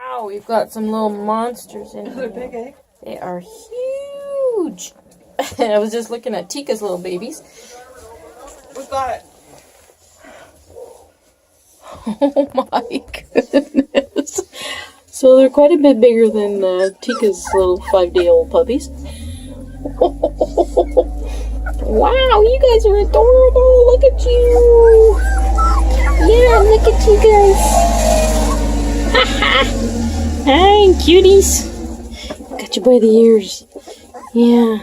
Wow, we've got some little monsters in here. They're big, eh? They are huge. I was just looking at Tika's little babies. We've got it. Oh my goodness. So they're quite a bit bigger than Tika's little 5-day-old puppies. Wow, you guys are adorable. Look at you. Yeah, look at you guys. Hi, cuties. Got you by the ears. Yeah.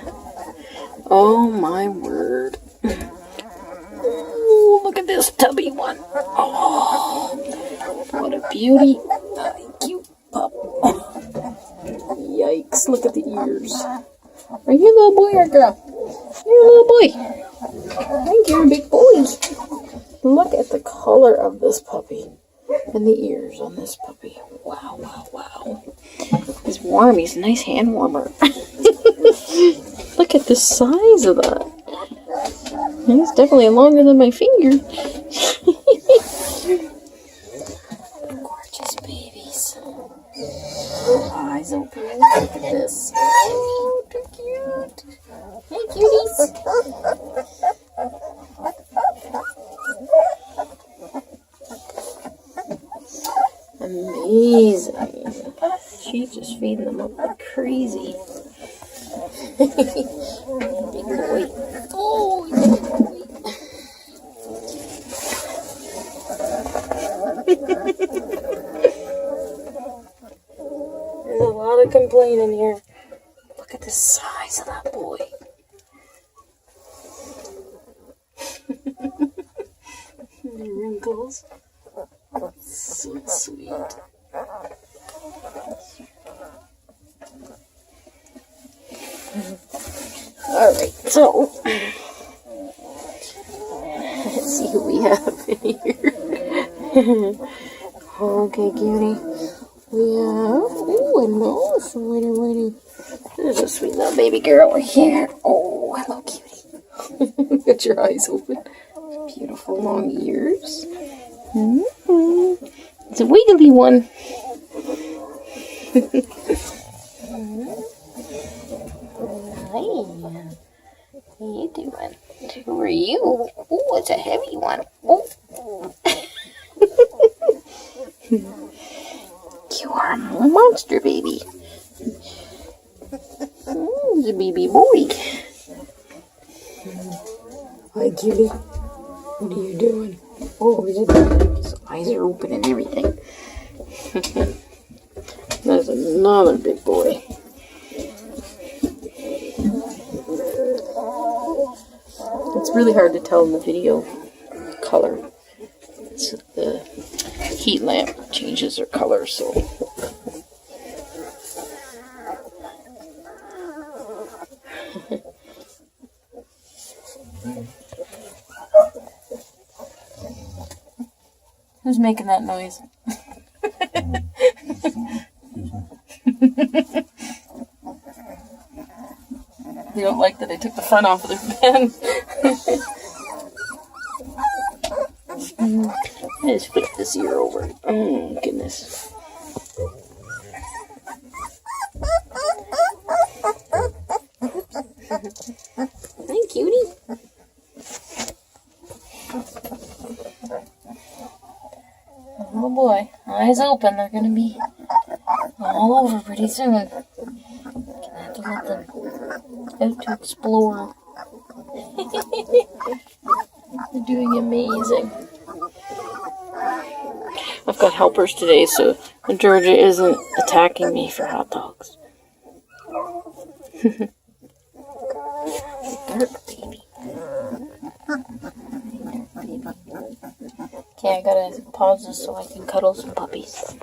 Oh my word. Ooh, look at this tubby one. Oh, what a beauty. Cute pup. Yikes, look at the ears. Are you a little boy or girl? You're a little boy. I think you're a big boy. Look at the color of this puppy. And the ears on this puppy. Wow, wow, wow. He's warm. He's a nice hand warmer. Look at the size of that. He's definitely longer than my finger. Gorgeous babies. Eyes open. Look at this. Oh, too cute. Hey, cuties. Amazing. She's just feeding them up like crazy. Big boy. Oh, he's a big boy. There's a lot of complaining here. Look at the size of that boy. The wrinkles. So sweet. Alright, so let's see who we have in here. Okay, cutie. We have, oh, hello, sweetie, sweetie. There's a sweet little baby girl here. Oh, hello, cutie. Got your eyes open. Beautiful long ears. Mm-hmm. It's a wiggly one. Hi. How you doing? Who are you? Oh, it's a heavy one. Oh. You are a monster baby. It's a baby boy. Hi, cutie. What are you doing? Oh, his eyes are open and everything. There's another big boy. It's really hard to tell in the video color. It's the heat lamp changes their color, so. Who's making that noise? You don't like that I took the front off of their pen. I just flip this ear over. Oh, goodness. Hi, cutie. Oh boy, eyes open. They're going to be all over pretty soon. Gonna have to let them out to explore. They're doing amazing. I've got helpers today, so Jorja isn't attacking me for hot dogs. Dark baby. Okay, I gotta pause this so I can cuddle some puppies.